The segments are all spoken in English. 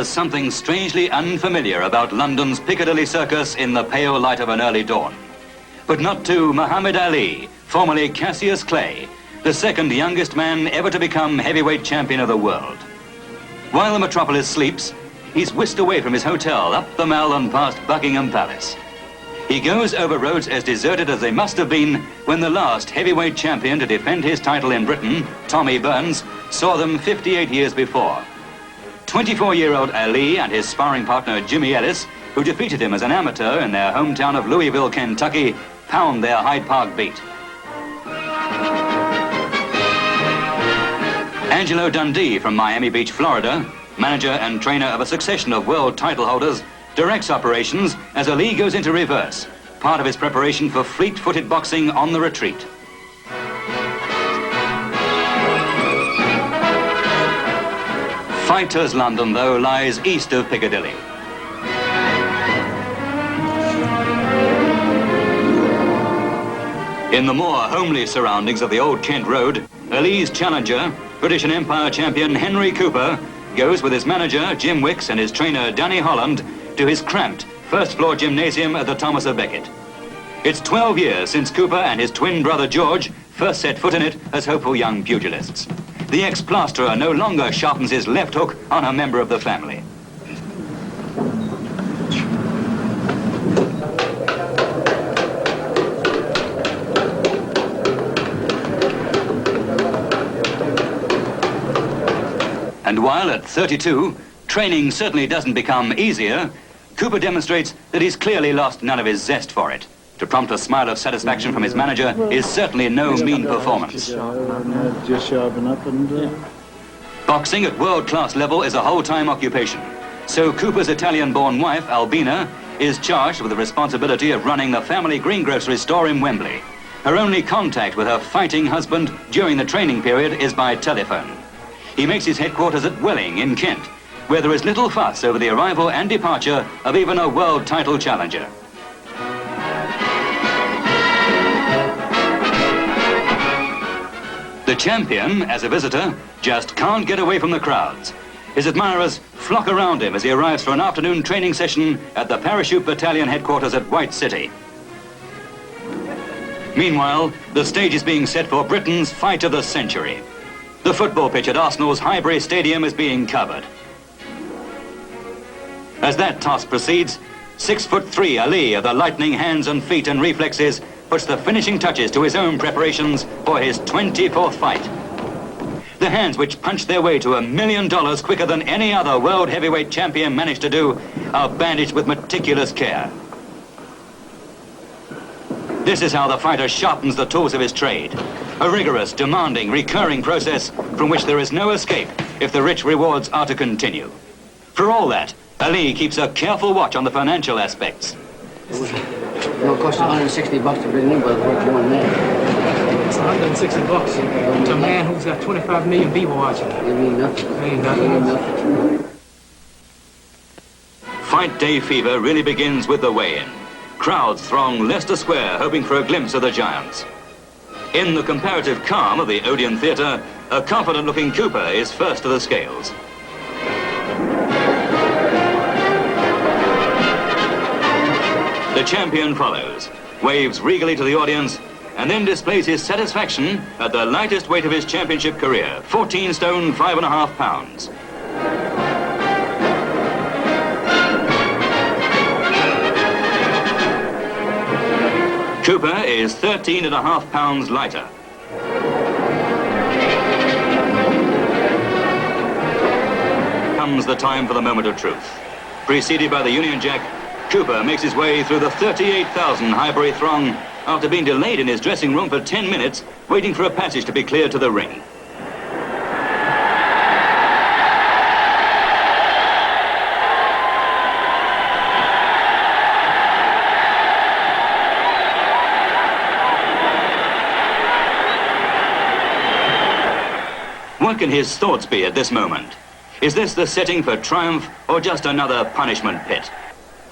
There's something strangely unfamiliar about London's Piccadilly Circus in the pale light of an early dawn. But not to Muhammad Ali, formerly Cassius Clay, the second youngest man ever to become heavyweight champion of the world. While the metropolis sleeps, he's whisked away from his hotel, up the Mall and past Buckingham Palace. He goes over roads as deserted as they must have been when the last heavyweight champion to defend his title in Britain, Tommy Burns, saw them 58 years before. 24-year-old Ali and his sparring partner Jimmy Ellis, who defeated him as an amateur in their hometown of Louisville, Kentucky, pound their Hyde Park beat. Angelo Dundee from Miami Beach, Florida, manager and trainer of a succession of world title holders, directs operations as Ali goes into reverse, part of his preparation for fleet-footed boxing on the retreat. Fighters London, though, lies east of Piccadilly. In the more homely surroundings of the old Kent Road, Ali's challenger, British and Empire champion Henry Cooper, goes with his manager Jim Wicks and his trainer Danny Holland to his cramped first-floor gymnasium at the Thomas à Becket. It's 12 years since Cooper and his twin brother George first set foot in it as hopeful young pugilists. The ex-plasterer no longer sharpens his left hook on a member of the family. And while at 32, training certainly doesn't become easier, Cooper demonstrates that he's clearly lost none of his zest for it. To prompt a smile of satisfaction from his manager is certainly no mean performance. Just sharpen up and... Boxing at world-class level is a whole-time occupation. So Cooper's Italian-born wife, Albina, is charged with the responsibility of running the family greengrocery store in Wembley. Her only contact with her fighting husband during the training period is by telephone. He makes his headquarters at Welling in Kent, where there is little fuss over the arrival and departure of even a world title challenger. The champion, as a visitor, just can't get away from the crowds. His admirers flock around him as he arrives for an afternoon training session at the Parachute Battalion headquarters at White City. Meanwhile, the stage is being set for Britain's fight of the century. The football pitch at Arsenal's Highbury Stadium is being covered. As that toss proceeds, 6'3" Ali of the lightning hands and feet and reflexes puts the finishing touches to his own preparations for his 24th fight. The hands which punch their way to $1 million quicker than any other world heavyweight champion managed to do are bandaged with meticulous care. This is how the fighter sharpens the tools of his trade. A rigorous, demanding, recurring process from which there is no escape if the rich rewards are to continue. For all that, Ali keeps a careful watch on the financial aspects. It'll cost $160 to bring in, but we're doing that. It's $160 to a man who's got 25 million people watching. It ain't nothing. It ain't nothing. Fight day fever really begins with the weigh-in. Crowds throng Leicester Square hoping for a glimpse of the giants. In the comparative calm of the Odeon Theatre, a confident-looking Cooper is first to the scales. The champion follows, waves regally to the audience, and then displays his satisfaction at the lightest weight of his championship career, 14 stone, 5.5 pounds. Cooper is 13.5 pounds lighter. Comes the time for the moment of truth. Preceded by the Union Jack, Cooper makes his way through the 38,000 Highbury throng after being delayed in his dressing room for 10 minutes, waiting for a passage to be cleared to the ring. What can his thoughts be at this moment? Is this the setting for triumph or just another punishment pit?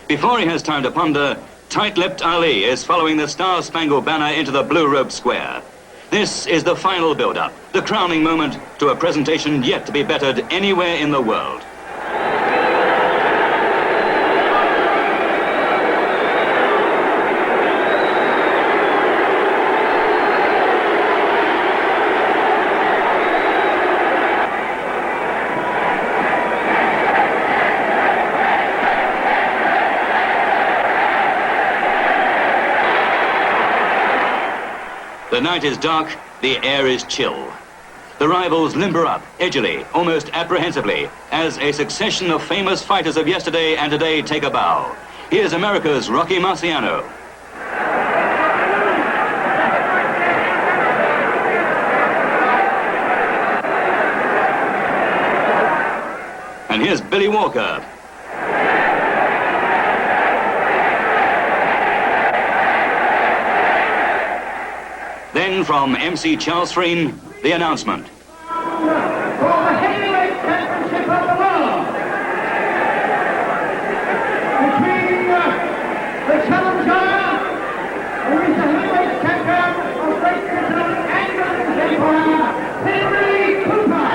Before he has time to ponder, tight-lipped Ali is following the Star-Spangled Banner into the Blue Rope Square. This is the final build-up, the crowning moment to a presentation yet to be bettered anywhere in the world. The night is dark, the air is chill. The rivals limber up, edgily, almost apprehensively, as a succession of famous fighters of yesterday and today take a bow. Here's America's Rocky Marciano. And here's Billy Walker. Then from MC Charles Freen, the announcement. For the heavyweight championship of the world, between the challenger, who is the heavyweight champion of Great Britain and British Empire, Henry Cooper.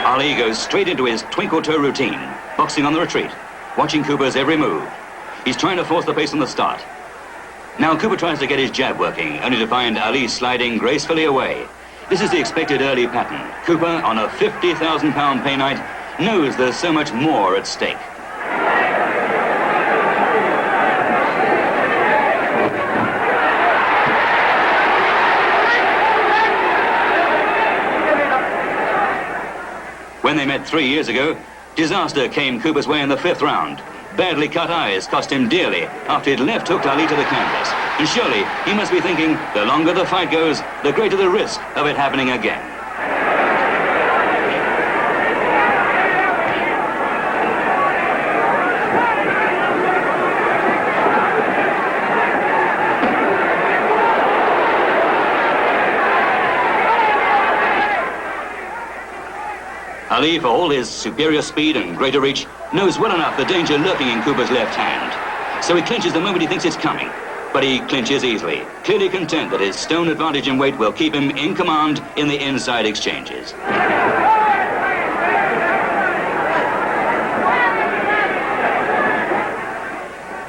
Ali goes straight into his twinkle toe routine, boxing on the retreat, watching Cooper's every move. He's trying to force the pace on the start. Now Cooper tries to get his jab working, only to find Ali sliding gracefully away. This is the expected early pattern. Cooper, on a 50,000-pound pay night, knows there's so much more at stake. When they met 3 years ago, disaster came Cooper's way in the 5th round. Badly cut eyes cost him dearly after he'd left hooked Ali to the canvas. And surely he must be thinking, the longer the fight goes, the greater the risk of it happening again. Ali, for all his superior speed and greater reach, knows well enough the danger lurking in Cooper's left hand. So he clinches the moment he thinks it's coming. But he clinches easily, clearly content that his stone advantage in weight will keep him in command in the inside exchanges.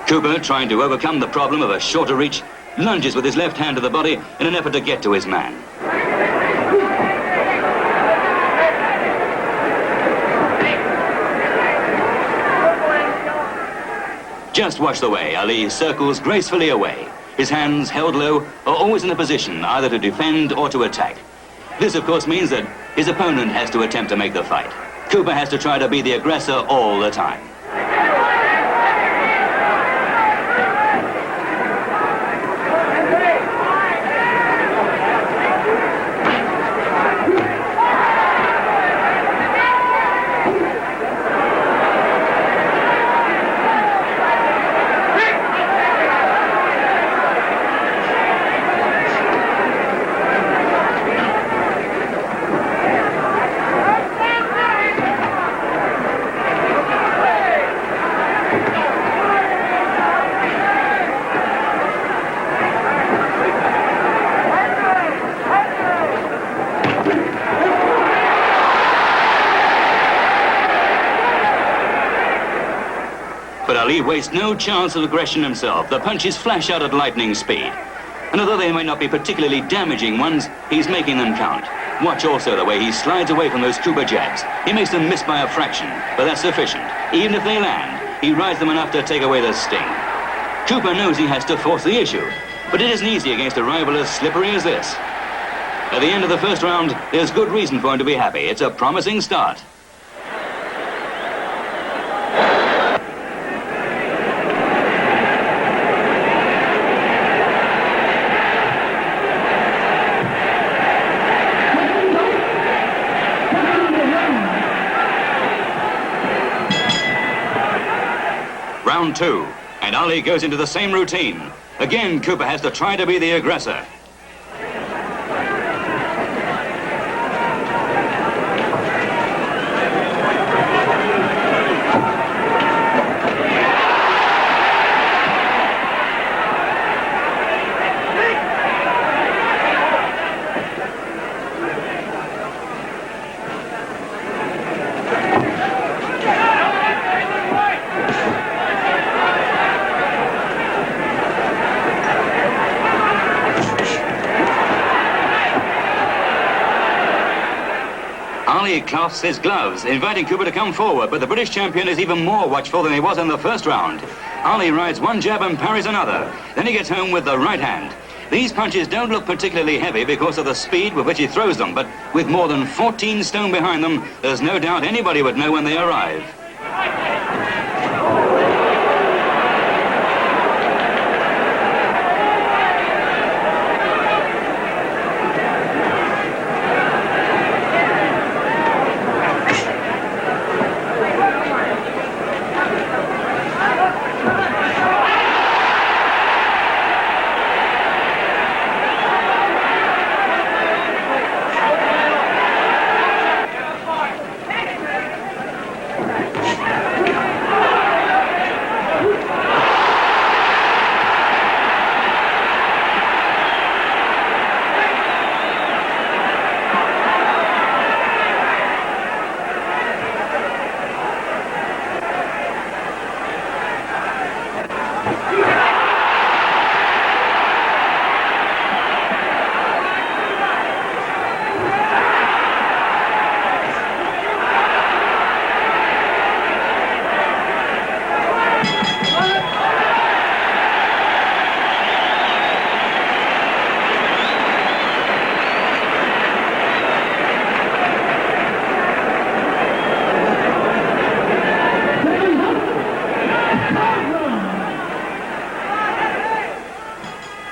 Cooper, trying to overcome the problem of a shorter reach, lunges with his left hand to the body in an effort to get to his man. Just watch the way Ali circles gracefully away. His hands, held low, are always in a position either to defend or to attack. This, of course, means that his opponent has to attempt to make the fight. Cooper has to try to be the aggressor all the time. But Ali wastes no chance of aggression himself. The punches flash out at lightning speed. And although they might not be particularly damaging ones, he's making them count. Watch also the way he slides away from those Cooper jabs. He makes them miss by a fraction, but that's sufficient. Even if they land, he rides them enough to take away the sting. Cooper knows he has to force the issue, but it isn't easy against a rival as slippery as this. At the end of the first round, there's good reason for him to be happy. It's a promising start. Round 2, and Ali goes into the same routine. Again, Cooper has to try to be the aggressor. Ali clasps his gloves, inviting Cooper to come forward, but the British champion is even more watchful than he was in the first round. Ali rides one jab and parries another. Then he gets home with the right hand. These punches don't look particularly heavy because of the speed with which he throws them, but with more than 14 stone behind them, there's no doubt anybody would know when they arrive.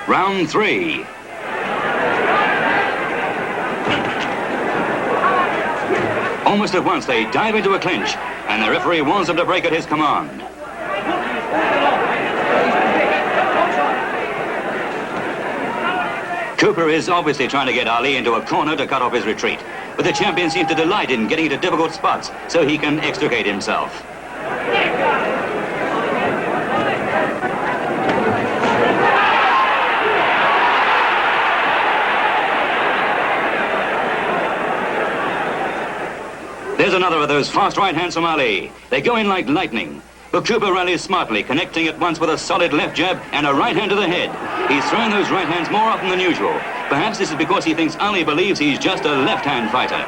Round 3. Almost at once, they dive into a clinch, and the referee warns them to break at his command. Cooper is obviously trying to get Ali into a corner to cut off his retreat, but the champion seems to delight in getting into difficult spots so he can extricate himself. There's another of those fast right hands from Ali. They go in like lightning. But Cooper rallies smartly, connecting at once with a solid left jab and a right hand to the head. He's throwing those right hands more often than usual. Perhaps this is because he thinks Ali believes he's just a left-hand fighter.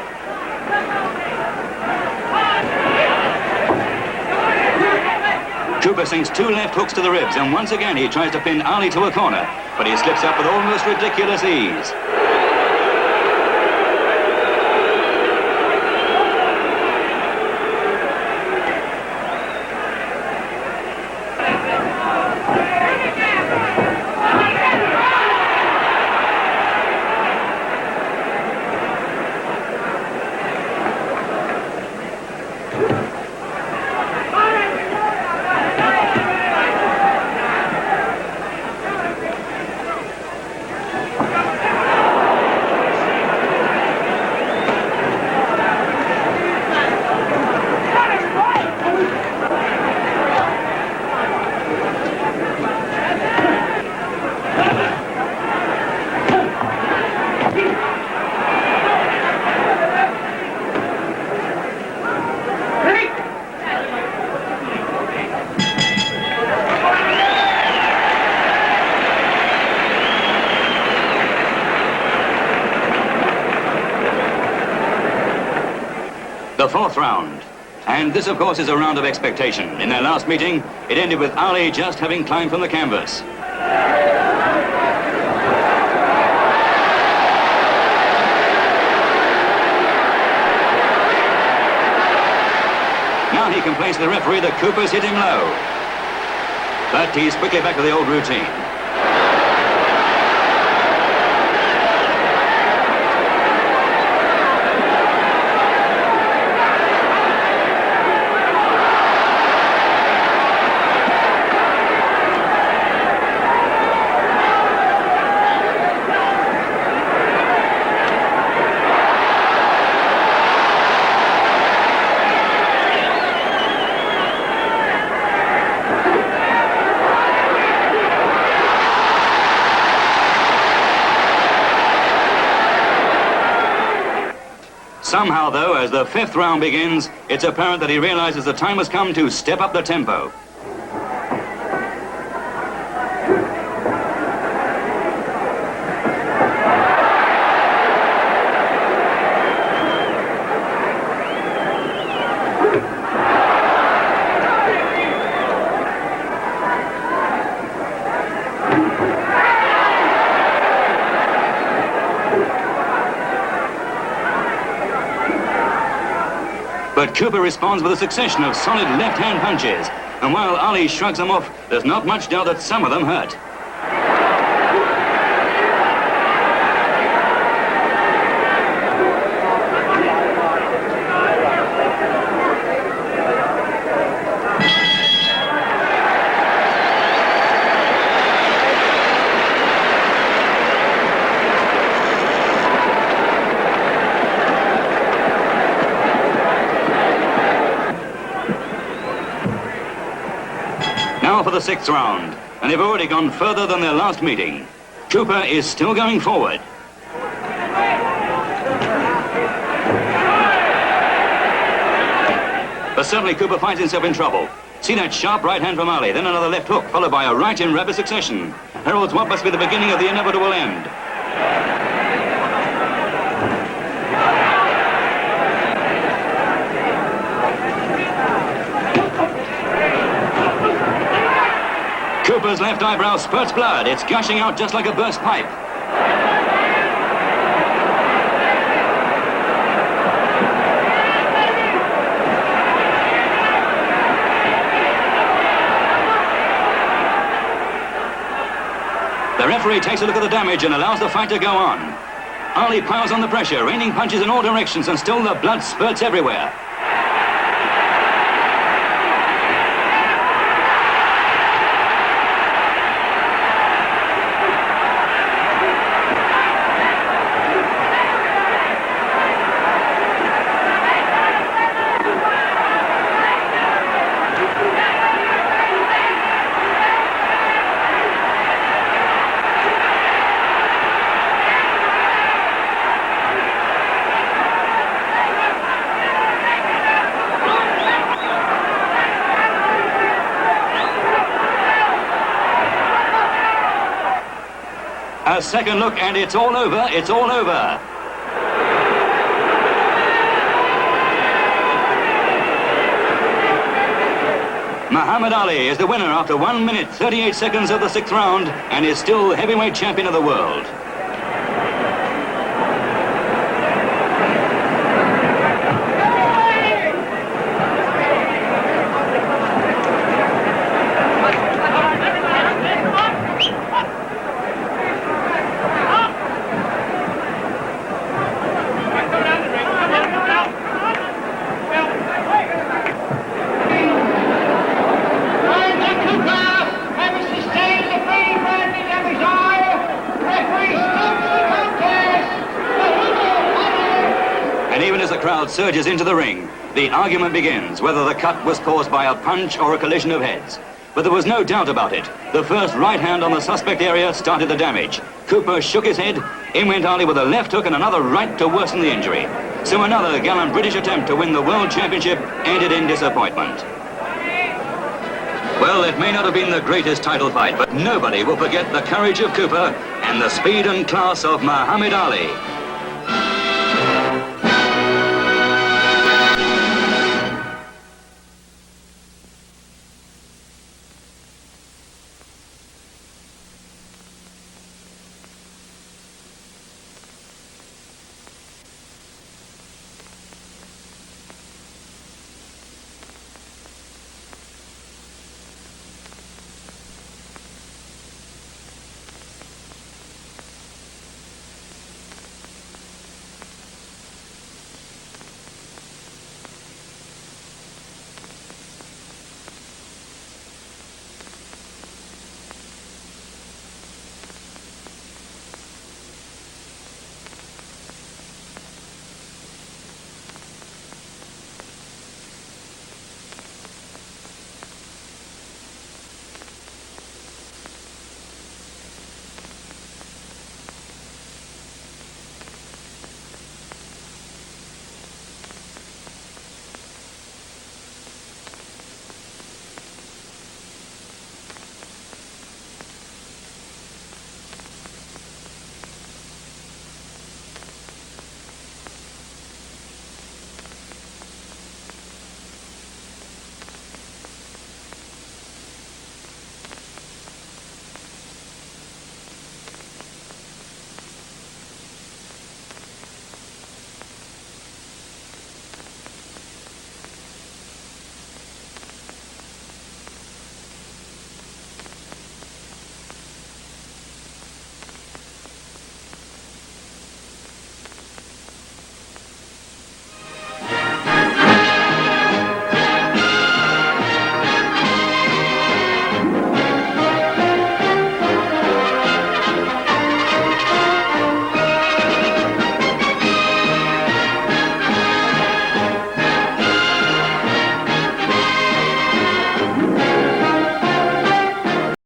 Cooper sinks 2 left hooks to the ribs, and once again he tries to pin Ali to a corner, but he slips up with almost ridiculous ease. The 4th round. And this, of course, is a round of expectation. In their last meeting, it ended with Ali just having climbed from the canvas. Now he complains to the referee that Cooper's hit him low. But he's quickly back to the old routine. Somehow, though, as the 5th round begins, it's apparent that he realizes the time has come to step up the tempo. But Cooper responds with a succession of solid left-hand punches. And while Ali shrugs them off, there's not much doubt that some of them hurt. Now for the 6th round, and they've already gone further than their last meeting. Cooper is still going forward. But suddenly Cooper finds himself in trouble. See that sharp right hand from Ali, then another left hook, followed by a right in rapid succession. Heralds what must be the beginning of the inevitable end. Cooper's left eyebrow spurts blood. It's gushing out just like a burst pipe. The referee takes a look at the damage and allows the fight to go on. Ali piles on the pressure, raining punches in all directions, and still the blood spurts everywhere. A second look and it's all over, it's all over. Muhammad Ali is the winner after 1 minute 38 seconds of the 6th round and is still heavyweight champion of the world. And even as the crowd surges into the ring, the argument begins whether the cut was caused by a punch or a collision of heads. But there was no doubt about it. The first right hand on the suspect area started the damage. Cooper shook his head. In went Ali with a left hook and another right to worsen the injury. So another gallant British attempt to win the World Championship ended in disappointment. Well, it may not have been the greatest title fight, but nobody will forget the courage of Cooper and the speed and class of Muhammad Ali.